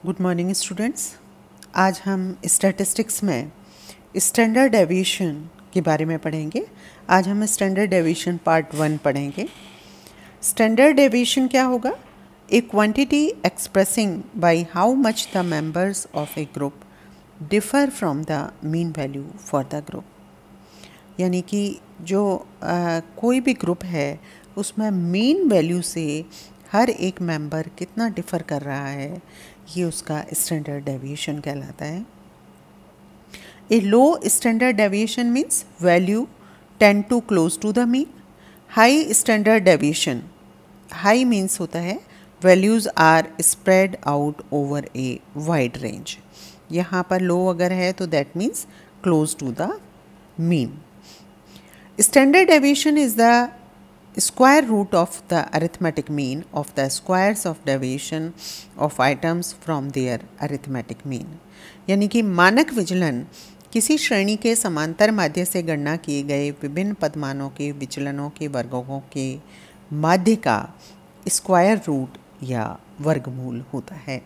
Good morning students. आज हम statistics में स्टैंडर्ड डेविएशन के बारे में पढ़ेंगे। आज हम स्टैंडर्ड डेविएशन पार्ट 1 पढ़ेंगे। स्टैंडर्ड डेविएशन क्या होगा? ए quantity expressing by how much the members of A group differ from the mean value for the group. यानी कि जो कोई भी ग्रुप है उसमें मीन वैल्यू से हर एक मेंबर कितना डिफ़र कर रहा है, ये उसका स्टैंडर्ड डेविएशन कहलाता है। A low standard deviation means value tend to close to the mean. High standard deviation, high means होता है values are spread out over a wide range. यहाँ पर लो अगर है तो that means close to the mean. Standard deviation is the square root of the arithmetic mean of the squares of deviation of items from their arithmetic mean। यानी कि मानक विचलन किसी श्रेणी के समांतर माध्य से गणना किए गए विभिन्न पदमानों के विचलनों के वर्गों के माध्य का स्क्वायर रूट या वर्गमूल होता है।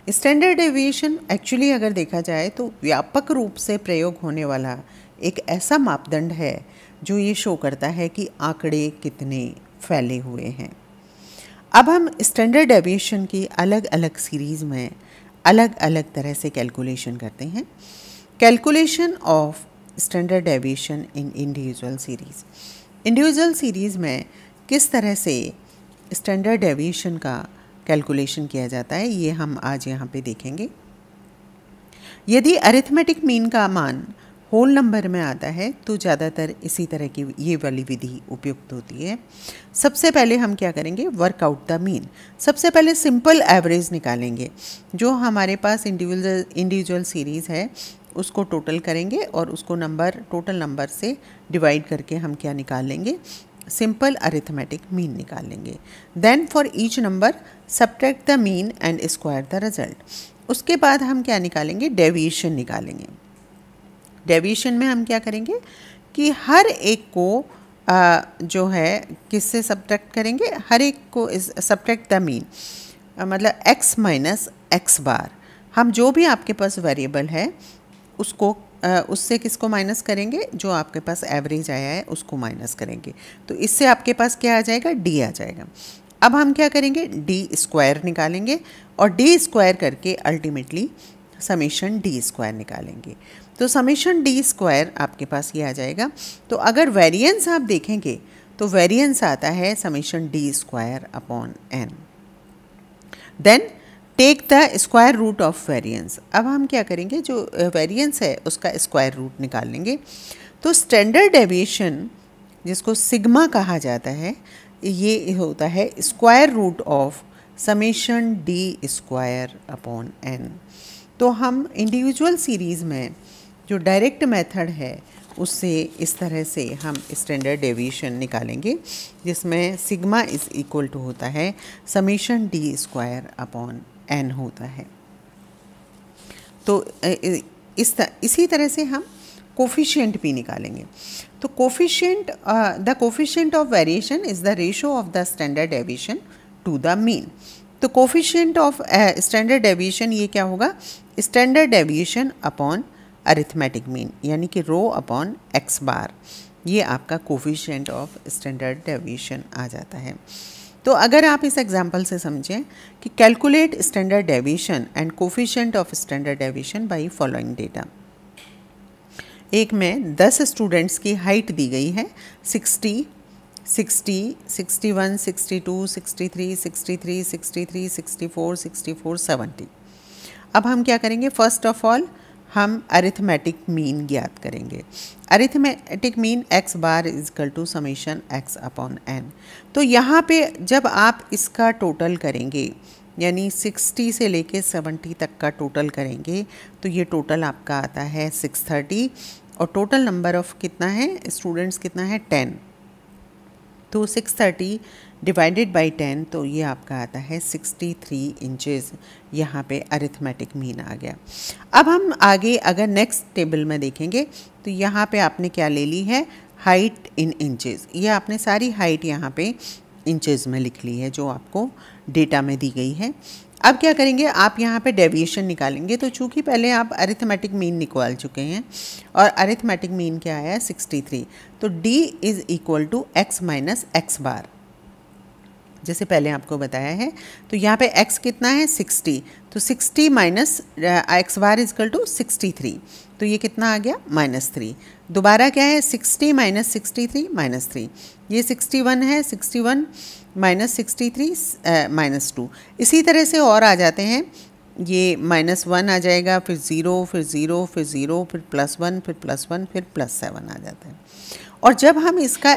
स्टैंडर्ड डेविएशन एक्चुअली अगर देखा जाए तो व्यापक रूप से प्रयोग होने वाला एक ऐसा मापदंड है जो ये शो करता है कि आंकड़े कितने फैले हुए हैं। अब हम स्टैंडर्ड डेविएशन की अलग अलग सीरीज़ में अलग अलग तरह से कैलकुलेशन करते हैं। Calculation of standard deviation in individual series. Individual series में किस तरह से स्टैंडर्ड डेविएशन का कैलकुलेशन किया जाता है ये हम आज यहाँ पे देखेंगे। यदि अरिथमेटिक मीन का मान होल नंबर में आता है तो ज़्यादातर इसी तरह की ये वाली विधि उपयुक्त होती है। सबसे पहले हम क्या करेंगे, वर्कआउट द मीन। सबसे पहले सिंपल एवरेज निकालेंगे। जो हमारे पास इंडिविजुअल सीरीज़ है उसको टोटल करेंगे और उसको टोटल नंबर से डिवाइड करके हम क्या निकाल लेंगे, सिंपल अरिथमेटिक मीन निकाल लेंगे। Then for each number subtract the mean and square the result. उसके बाद हम क्या निकालेंगे, डेविएशन निकालेंगे। डेविएशन में हम क्या करेंगे कि हर एक को जो है किससे सब्ट्रैक्ट करेंगे, हर एक को सब्ट्रैक्ट द मीन, मतलब x माइनस एक्स बार। हम जो भी आपके पास वेरिएबल है उसको उससे किसको माइनस करेंगे, जो आपके पास एवरेज आया है उसको माइनस करेंगे। तो इससे आपके पास क्या आ जाएगा, d आ जाएगा। अब हम क्या करेंगे, d स्क्वायर निकालेंगे और d स्क्वायर करके अल्टीमेटली समेशन d स्क्वायर निकालेंगे। तो समेशन d स्क्वायर आपके पास ये आ जाएगा। तो अगर वेरिएंस आप देखेंगे तो वेरिएंस आता है summation d square upon n। Then take the square root of variance. अब हम क्या करेंगे, जो वेरिएंस है उसका स्क्वायर रूट निकाल लेंगे। तो स्टैंडर्ड डेविएशन जिसको सिग्मा कहा जाता है ये होता है square root of summation d square upon n। तो हम इंडिविजुअल सीरीज़ में जो डायरेक्ट मेथड है उससे इस तरह से हम स्टैंडर्ड डेविएशन निकालेंगे, जिसमें सिग्मा इज़ इक्वल टू होता है summation d square upon n होता है। तो इसी तरह से हम कोफिशिएंट भी निकालेंगे। तो the coefficient of variation is the ratio of the standard deviation to the mean. तो कोफिशिएंट ऑफ स्टैंडर्ड डेविएशन ये क्या होगा, standard deviation upon arithmetic mean, यानी कि रो अपॉन एक्स बार। ये आपका कोफिशिएंट ऑफ स्टैंडर्ड डेविएशन आ जाता है। तो अगर आप इस एग्जांपल से समझें कि calculate standard deviation and coefficient of standard deviation by following data. एक में 10 स्टूडेंट्स की हाइट दी गई है 60, 61, 62, 63, 63, 63, 64, 64, 70। अब हम क्या करेंगे, फर्स्ट ऑफ ऑल हम अरिथमेटिक मीन ज्ञात करेंगे। Arithmetic mean x bar is equal to summation x upon n। तो यहाँ पे जब आप इसका टोटल करेंगे, यानी 60 से लेके 70 तक का टोटल करेंगे, तो ये टोटल आपका आता है 630 और टोटल नंबर ऑफ कितना है, स्टूडेंट्स कितना है, 10। तो 630 डिवाइडेड बाई 10, तो ये आपका आता है 63 इंचेस। यहाँ पे अरिथमेटिक मीन आ गया। अब हम आगे अगर नेक्स्ट टेबल में देखेंगे तो यहाँ पे आपने क्या ले ली है, हाइट इन इंचेस। ये आपने सारी हाइट यहाँ पे इंचेस में लिख ली है जो आपको डेटा में दी गई है। अब क्या करेंगे, आप यहाँ पे डेविएशन निकालेंगे। तो चूँकि पहले आप अरिथमेटिक मीन निकाल चुके हैं और अरिथमेटिक मीन क्या आया 63, तो d is equal to x minus x bar, जैसे पहले आपको बताया है। तो यहाँ पे x कितना है 60, तो 60 minus x bar is equal to 63, तो ये कितना आ गया -3। दोबारा क्या है 60 माइनस 63 -3, ये 61 है, 61 माइनस 63 -2। इसी तरह से और आ जाते हैं, ये -1 आ जाएगा, फिर 0, फिर 0, फिर 0, फिर +1, फिर +1, फिर +7 आ जाता है। और जब हम इसका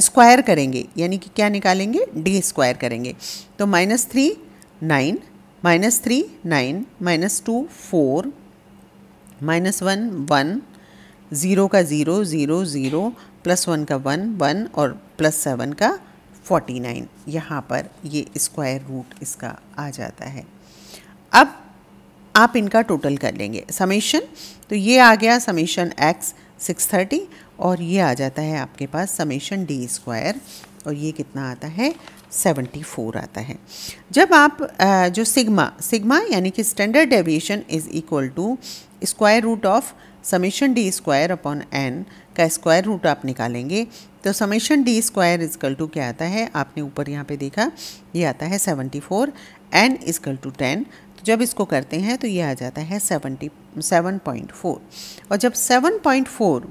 स्क्वायर करेंगे, यानी कि क्या निकालेंगे, डी स्क्वायर करेंगे, तो -3 9, -3 9, -2 4, -1 1, 0 का 0 0 0, +1 का 1 1 और +7 का 49, यहाँ पर ये स्क्वायर रूट इसका आ जाता है। अब आप इनका टोटल कर लेंगे समेशन, तो ये आ गया समेशन x 630 और ये आ जाता है आपके पास समेशन डी स्क्वायर, और ये कितना आता है 74 आता है। जब आप जो सिग्मा यानी कि standard deviation is equal to square root of summation D square upon N का स्क्वायर रूट आप निकालेंगे, तो summation D square is equal to क्या आता है, आपने ऊपर यहाँ पे देखा, ये आता है 74, एन इजकल टू 10, तो जब इसको करते हैं तो ये आ जाता है 7.4, और जब 7.4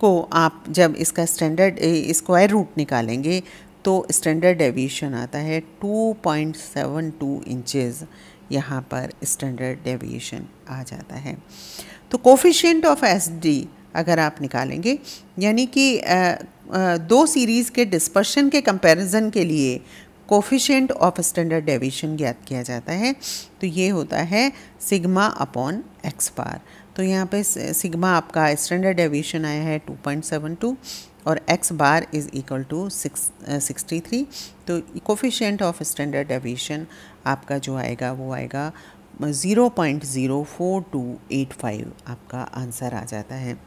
को आप जब इसका स्टैंडर्ड स्क्वायर रूट निकालेंगे तो स्टैंडर्ड डेविएशन आता है 2.72 इंचेस, यहाँ पर स्टैंडर्ड डेविएशन आ जाता है। तो कोफिशिएंट ऑफ SD अगर आप निकालेंगे, यानी कि दो सीरीज़ के डिस्पर्शन के कंपैरिजन के लिए कोफिशिएंट ऑफ स्टैंडर्ड डेविएशन ज्ञात किया जाता है, तो ये होता है सिग्मा अपॉन एक्स बार। तो यहाँ पे सिग्मा आपका स्टैंडर्ड डेविएशन आया है 2.72 और X bar is equal to 63, तो कोफिशिएंट ऑफ स्टैंडर्ड डेविएशन आपका जो आएगा वो आएगा 0.04285, आपका आंसर आ जाता है।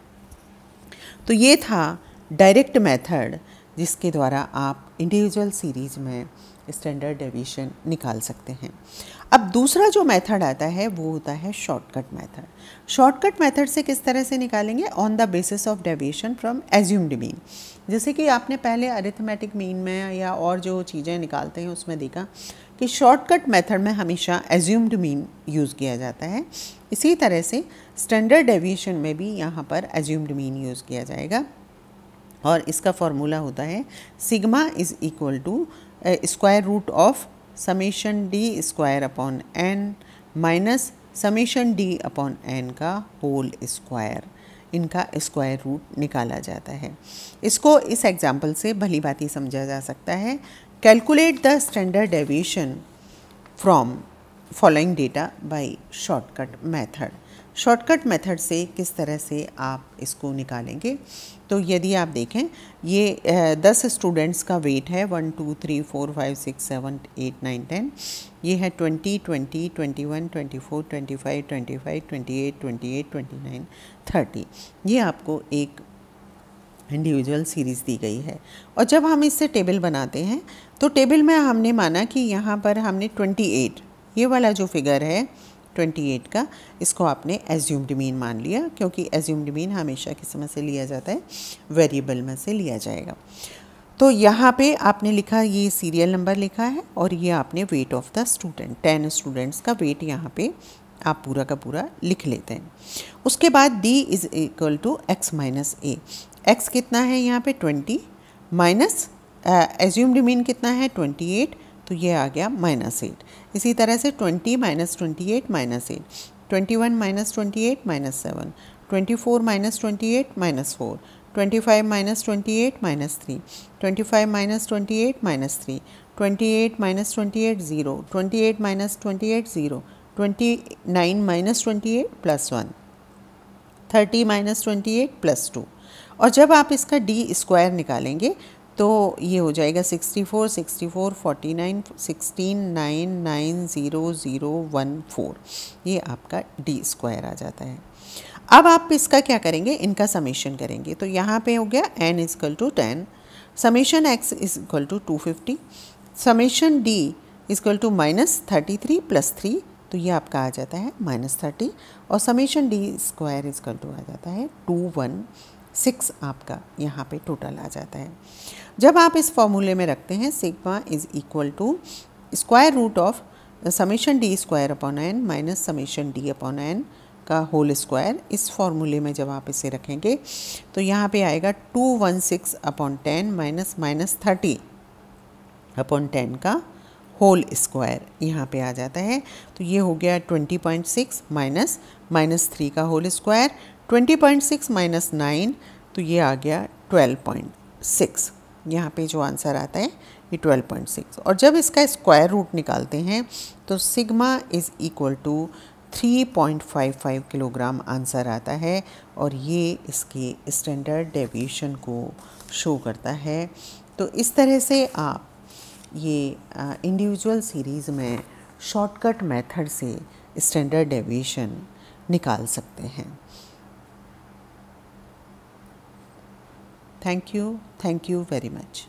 तो ये था डायरेक्ट मेथड जिसके द्वारा आप इंडिविजुअल सीरीज़ में स्टैंडर्ड डेविएशन निकाल सकते हैं। अब दूसरा जो मेथड आता है वो होता है शॉर्टकट मेथड। शॉर्टकट मेथड से किस तरह से निकालेंगे, on the basis of deviation from assumed mean. जैसे कि आपने पहले अरिथमेटिक मीन में या और जो चीज़ें निकालते हैं उसमें देखा कि शॉर्टकट मेथड में हमेशा एज्यूम्ड मीन यूज़ किया जाता है, इसी तरह से स्टैंडर्ड डेविएशन में भी यहाँ पर एज्यूम्ड मीन यूज़ किया जाएगा, और इसका फॉर्मूला होता है sigma is equal to square root of summation D square upon N minus summation D upon N का होल स्क्वायर, इनका स्क्वायर रूट निकाला जाता है। इसको इस एग्जाम्पल से भली भांति समझा जा सकता है। Calculate the standard deviation from following data by shortcut method. Shortcut method से किस तरह से आप इसको निकालेंगे, तो यदि आप देखें ये 10 स्टूडेंट्स का वेट है 1 2 3 4 5 6 7 8 9 10, ये है 20 20 21 24 25 25 28 28 29 30, ये आपको एक इंडिविजुअल सीरीज़ दी गई है। और जब हम इससे टेबल बनाते हैं तो टेबल में हमने माना कि यहाँ पर हमने 28, ये वाला जो फिगर है 28 का, इसको आपने एज्यूम्ड मीन मान लिया, क्योंकि एज्यूम्ड मीन हमेशा किस में से लिया जाता है, वेरिएबल में से लिया जाएगा। तो यहाँ पे आपने लिखा, ये सीरियल नंबर लिखा है और ये आपने weight of the student, 10 students का वेट यहाँ पे आप पूरा का पूरा लिख लेते हैं। उसके बाद d is equal to x minus A, x कितना है यहाँ पे 20 माइनस एज्यूम्ड मीन कितना है 28, तो ये आ गया -8। इसी तरह से 20 minus 28 minus 8, 21 minus 28 minus 7, 24 minus 28 minus 4, 25 minus 28 minus 3, 25 minus 28 minus 3, 28 minus 28 0, 28 minus 28 0, 29 minus 28 plus 1, 30 minus 28 plus 2। और जब आप इसका डी स्क्वायर निकालेंगे तो ये हो जाएगा 64 64 49 16 9 9 0 0 1 4, ये आपका डी स्क्वायर आ जाता है। अब आप इसका क्या करेंगे, इनका समेशन करेंगे, तो यहाँ पे हो गया n is equal to 10 summation x is equal to 250, summation d is equal to -33 + 3, तो ये आपका आ जाता है -30, और summation d square is equal to आ जाता है 216, आपका यहाँ पे टोटल आ जाता है। जब आप इस फॉर्मूले में रखते हैं sigma is equal to square root of summation d square upon n minus summation d upon n का होल स्क्वायर, इस फॉर्मूले में जब आप इसे रखेंगे तो यहाँ पे आएगा 216 अपॉन 10 माइनस -30 अपॉन 10 का होल स्क्वायर यहाँ पे आ जाता है। तो ये हो गया 20.6 माइनस -3 का होल स्क्वायर, 20.6 माइनस 9, तो ये आ गया 12.6। यहाँ पे जो आंसर आता है ये 12.6, और जब इसका स्क्वायर रूट निकालते हैं तो sigma is equal to 3.55 kilogram answer आता है, और ये इसके स्टैंडर्ड डेविएशन को शो करता है। तो इस तरह से आप ये इंडिविजुअल सीरीज़ में शॉर्टकट मेथड से स्टैंडर्ड डेविएशन निकाल सकते हैं। Thank you very much.